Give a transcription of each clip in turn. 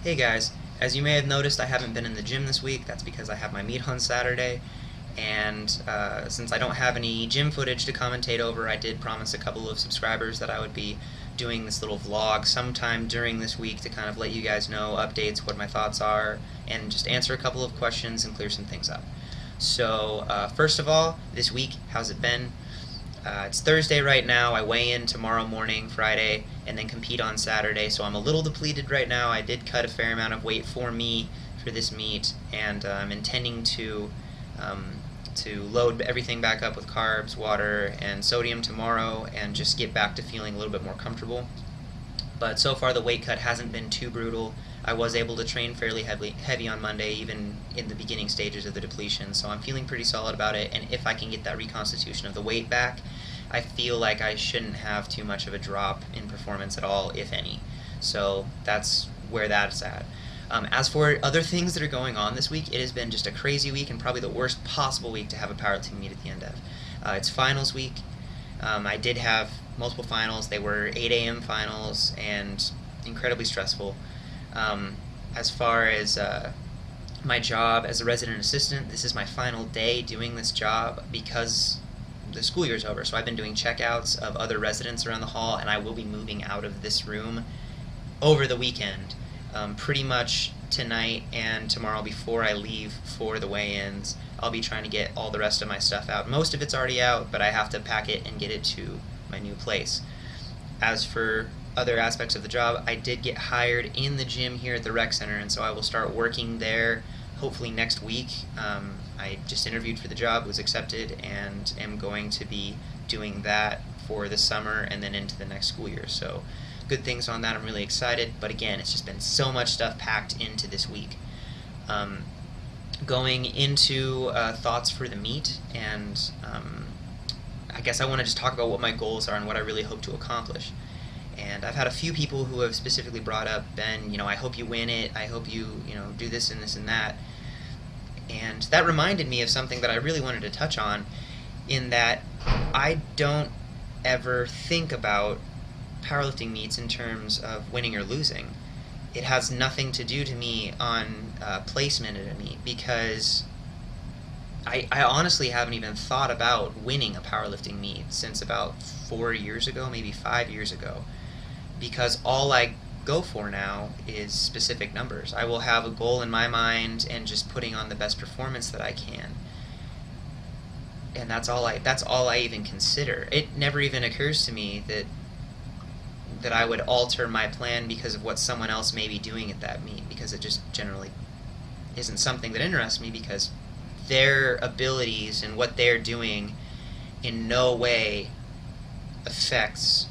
Hey guys, as you may have noticed, I haven't been in the gym this week. That's because I have my meet on Saturday, and since I don't have any gym footage to commentate over, I did promise a couple of subscribers that I would be doing this little vlog sometime during this week to kind of let you guys know updates, what my thoughts are, and just answer a couple of questions and clear some things up. So first of all, this week, how's it been? It's Thursday right now. I weigh in tomorrow morning, Friday, and then compete on Saturday, so I'm a little depleted right now. I did cut a fair amount of weight for me for this meet, and I'm intending to load everything back up with carbs, water, and sodium tomorrow, and just get back to feeling a little bit more comfortable. But so far the weight cut hasn't been too brutal. I was able to train fairly heavy on Monday, even in the beginning stages of the depletion, so I'm feeling pretty solid about it, and if I can get that reconstitution of the weight back, I feel like I shouldn't have too much of a drop in performance at all, if any. So that's where that's at. As for other things that are going on this week, it has been just a crazy week and probably the worst possible week to have a powerlifting meet at the end of. It's finals week. I did have multiple finals. They were 8 a.m. finals and incredibly stressful. As far as my job as a resident assistant, this is my final day doing this job because the school year is over. So I've been doing checkouts of other residents around the hall, and I will be moving out of this room over the weekend. Pretty much tonight and tomorrow before I leave for the weigh-ins, I'll be trying to get all the rest of my stuff out. Most of it's already out, but I have to pack it and get it to my new place. As for other aspects of the job, I did get hired in the gym here at the rec center, and so I will start working there hopefully next week. I just interviewed for the job, was accepted, and am going to be doing that for the summer and then into the next school year. So good things on that. I'm really excited, but again, it's just been so much stuff packed into this week. Going into thoughts for the meet, and I guess I want to just talk about what my goals are and what I really hope to accomplish. And I've had a few people who have specifically brought up, Ben, I hope you win it, I hope you, do this and this and that. And that reminded me of something that I really wanted to touch on, in that I don't ever think about powerlifting meets in terms of winning or losing. It has nothing to do to me on placement at a meet, because I honestly haven't even thought about winning a powerlifting meet since about 4 years ago, maybe 5 years ago, because all I go for now is specific numbers. I will have a goal in my mind and just putting on the best performance that I can. And that's all I even consider. It never even occurs to me that I would alter my plan because of what someone else may be doing at that meet, because it just generally isn't something that interests me, because their abilities and what they're doing in no way affects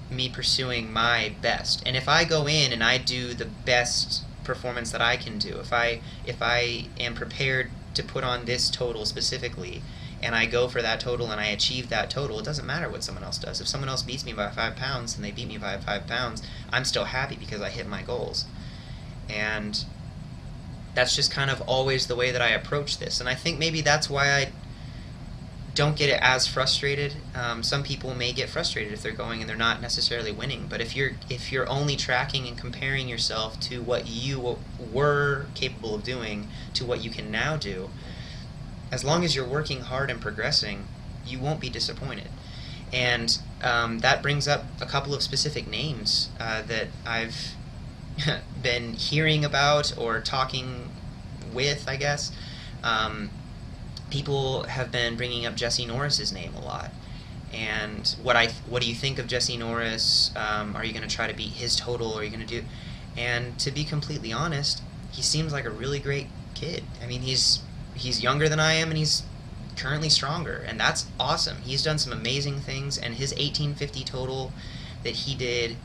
me pursuing my best. And if I go in and I do the best performance that I can do, if I am prepared to put on this total specifically, and I go for that total and I achieve that total, it doesn't matter what someone else does. If someone else beats me by 5 pounds and they beat me by 5 pounds, I'm still happy because I hit my goals. And that's just kind of always the way that I approach this. And I think maybe that's why I don't get it as frustrated. Some people may get frustrated if they're going and they're not necessarily winning. But if you're only tracking and comparing yourself to what you were capable of doing to what you can now do, as long as you're working hard and progressing, you won't be disappointed. And that brings up a couple of specific names that I've been hearing about or talking with, I guess. People have been bringing up Jesse Norris's name a lot. And what do you think of Jesse Norris? Are you going to try to beat his total? Are you going to do? And to be completely honest, he seems like a really great kid. I mean, he's younger than I am, and he's currently stronger, and that's awesome. He's done some amazing things, and his 1850 total that he did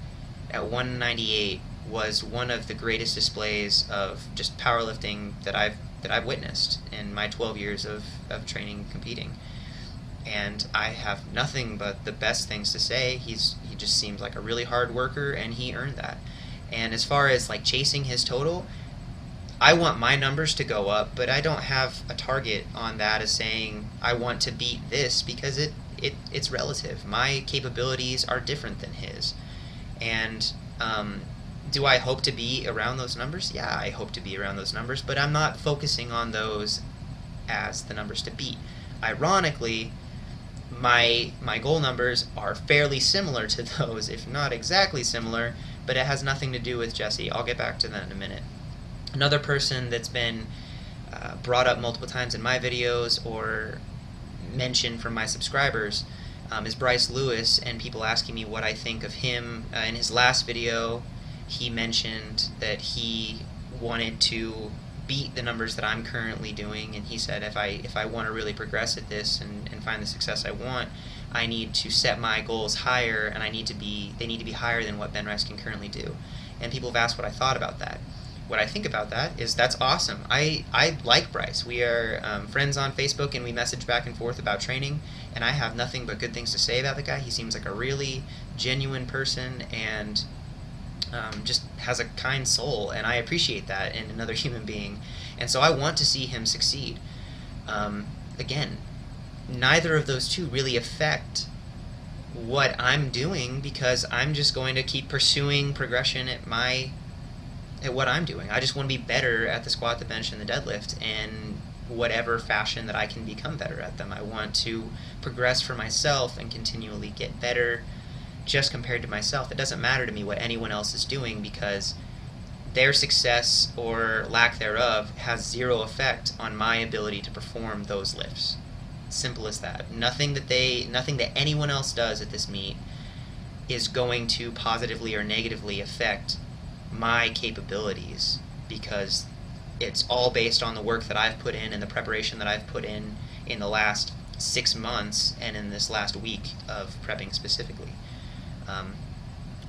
at 198 was one of the greatest displays of just powerlifting that I've witnessed in my 12 years of training and competing. And I have nothing but the best things to say. He just seems like a really hard worker, and he earned that. And as far as like chasing his total, I want my numbers to go up, but I don't have a target on that as saying I want to beat this, because it's relative. My capabilities are different than his. And Do I hope to be around those numbers? Yeah, I hope to be around those numbers, but I'm not focusing on those as the numbers to beat. Ironically, my goal numbers are fairly similar to those, if not exactly similar, but it has nothing to do with Jesse. I'll get back to that in a minute. Another person that's been brought up multiple times in my videos or mentioned from my subscribers is Bryce Lewis, and people asking me what I think of him. In his last video, he mentioned that he wanted to beat the numbers that I'm currently doing, and he said if I want to really progress at this and find the success I want, I need to set my goals higher, and they need to be higher than what Ben Rice can currently do. And people have asked what I thought about that. What I think about that is that's awesome. I like Bryce. We are friends on Facebook, and we message back and forth about training, and I have nothing but good things to say about the guy. He seems like a really genuine person, and just has a kind soul, and I appreciate that in another human being, and so I want to see him succeed. Again, neither of those two really affect what I'm doing, because I'm just going to keep pursuing progression at what I'm doing. I just want to be better at the squat, the bench, and the deadlift, and whatever fashion that I can become better at them. I want to progress for myself and continually get better just compared to myself. It doesn't matter to me what anyone else is doing, because their success or lack thereof has zero effect on my ability to perform those lifts. Simple as that. Nothing that anyone else does at this meet is going to positively or negatively affect my capabilities, because it's all based on the work that I've put in and the preparation that I've put in the last 6 months and in this last week of prepping specifically.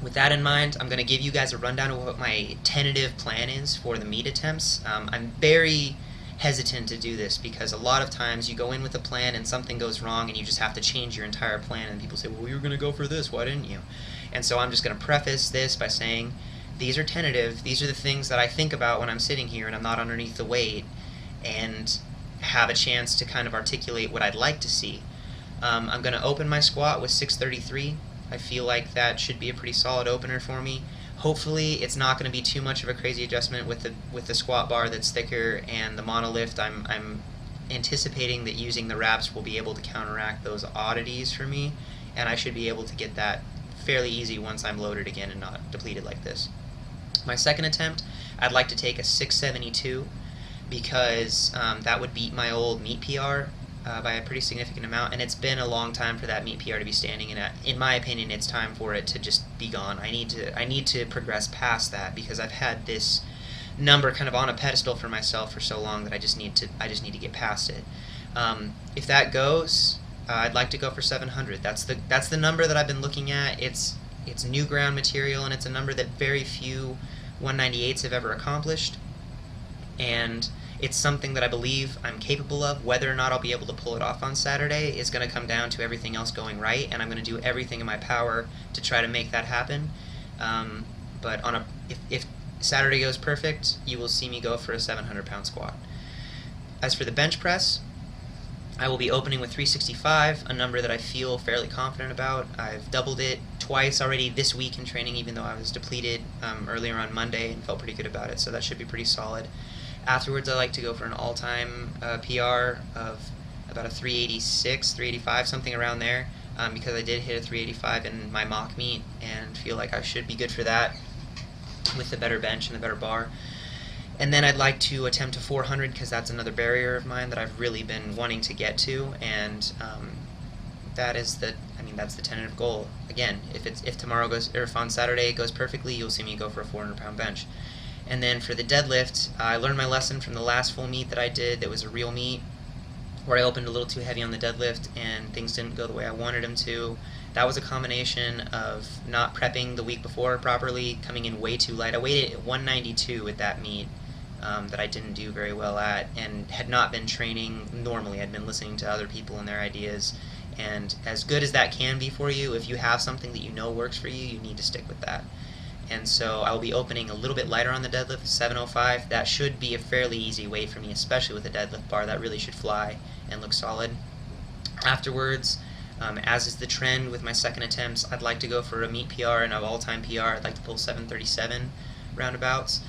With that in mind, I'm going to give you guys a rundown of what my tentative plan is for the meet attempts. I'm very hesitant to do this, because a lot of times you go in with a plan and something goes wrong and you just have to change your entire plan, and people say, well, you were going to go for this, why didn't you? And so I'm just going to preface this by saying these are tentative. These are the things that I think about when I'm sitting here and I'm not underneath the weight and have a chance to kind of articulate what I'd like to see. I'm going to open my squat with 633. I feel like that should be a pretty solid opener for me. Hopefully it's not going to be too much of a crazy adjustment with the squat bar that's thicker and the monolift. I'm anticipating that using the wraps will be able to counteract those oddities for me, and I should be able to get that fairly easy once I'm loaded again and not depleted like this. My second attempt, I'd like to take a 672, because that would beat my old meet PR by a pretty significant amount, and it's been a long time for that meet PR to be standing, and in my opinion it's time for it to just be gone. I need to progress past that, because I've had this number kind of on a pedestal for myself for so long that I just need to get past it. If that goes, I'd like to go for 700. That's the number that I've been looking at. It's new ground material, and it's a number that very few 198s have ever accomplished, and it's something that I believe I'm capable of. Whether or not I'll be able to pull it off on Saturday is going to come down to everything else going right, and I'm going to do everything in my power to try to make that happen. But if Saturday goes perfect, you will see me go for a 700-pound squat. As for the bench press, I will be opening with 365, a number that I feel fairly confident about. I've doubled it twice already this week in training, even though I was depleted earlier on Monday and felt pretty good about it, so that should be pretty solid. Afterwards, I like to go for an all-time PR of about a 386, 385, something around there, because I did hit a 385 in my mock meet and feel like I should be good for that with the better bench and the better bar. And then I'd like to attempt a 400, because that's another barrier of mine that I've really been wanting to get to, and that's the tentative goal. Again, if tomorrow goes, or if on Saturday it goes perfectly, you'll see me go for a 400-pound bench. And then for the deadlift, I learned my lesson from the last full meet that I did that was a real meet, where I opened a little too heavy on the deadlift and things didn't go the way I wanted them to. That was a combination of not prepping the week before properly, coming in way too light. I weighed it at 192 at that meet, that I didn't do very well at, and had not been training normally. I'd been listening to other people and their ideas, and as good as that can be for you, if you have something that you know works for you, you need to stick with that. And so I'll be opening a little bit lighter on the deadlift, 705. That should be a fairly easy weight for me, especially with the deadlift bar. That really should fly and look solid. Afterwards, As is the trend with my second attempts, I'd like to go for a meet PR and an all-time PR. I'd like to pull 737 roundabouts.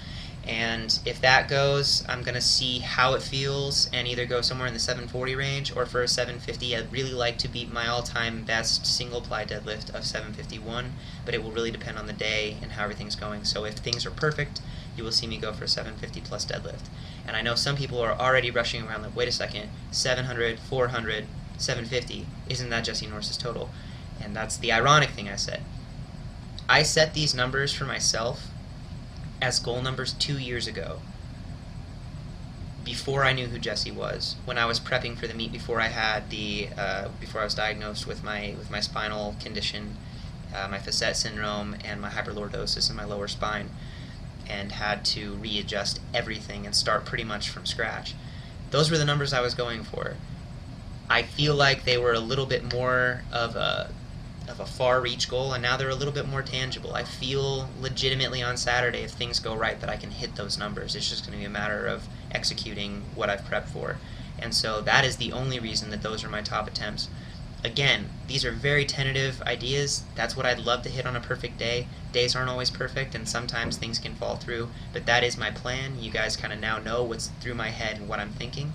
And if that goes, I'm going to see how it feels and either go somewhere in the 740 range, or for a 750, I'd really like to beat my all-time best single-ply deadlift of 751, but it will really depend on the day and how everything's going. So if things are perfect, you will see me go for a 750 plus deadlift. And I know some people are already rushing around like, wait a second, 700, 400, 750, isn't that Jesse Norris's total? And that's the ironic thing I said. I set these numbers for myself as goal numbers 2 years ago, before I knew who Jesse was, when I was prepping for the meet, before I had before I was diagnosed with my spinal condition, my facet syndrome and my hyperlordosis in my lower spine, and had to readjust everything and start pretty much from scratch. Those were the numbers I was going for. I feel like they were a little bit more of a far-reach goal, and now they're a little bit more tangible. I feel legitimately on Saturday, if things go right, that I can hit those numbers. It's just going to be a matter of executing what I've prepped for. And so that is the only reason that those are my top attempts. Again, these are very tentative ideas. That's what I'd love to hit on a perfect day. Days aren't always perfect, and sometimes things can fall through, but that is my plan. You guys kind of now know what's through my head and what I'm thinking.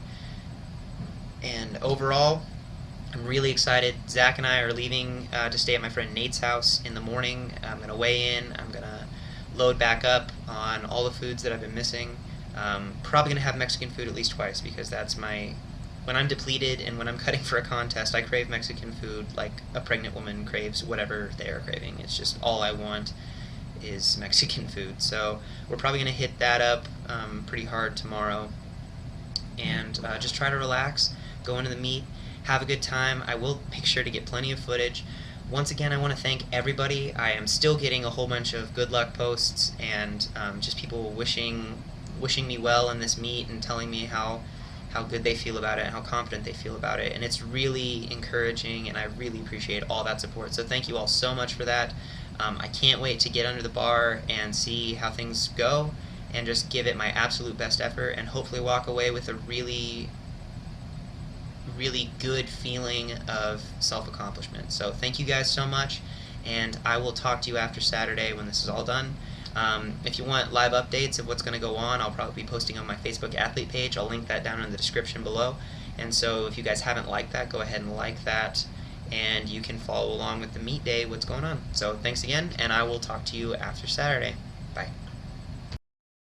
And overall, I'm really excited. Zach and I are leaving to stay at my friend Nate's house in the morning. I'm going to weigh in. I'm going to load back up on all the foods that I've been missing. Probably going to have Mexican food at least twice, because that's my... When I'm depleted and when I'm cutting for a contest, I crave Mexican food like a pregnant woman craves whatever they are craving. It's just all I want is Mexican food. So we're probably going to hit that up pretty hard tomorrow. And just try to relax, go into the meet, have a good time. I will make sure to get plenty of footage. Once again, I want to thank everybody. I am still getting a whole bunch of good luck posts and just people wishing me well in this meet and telling me how good they feel about it and how confident they feel about it. And it's really encouraging, and I really appreciate all that support. So thank you all so much for that. I can't wait to get under the bar and see how things go and just give it my absolute best effort and hopefully walk away with a really good feeling of self-accomplishment. So thank you guys so much, and I will talk to you after Saturday when this is all done. If you want live updates of what's going to go on, I'll probably be posting on my Facebook athlete page. I'll link that down in the description below. And so if you guys haven't liked that, go ahead and like that, and you can follow along with the meet day, what's going on. So thanks again, and I will talk to you after Saturday. Bye.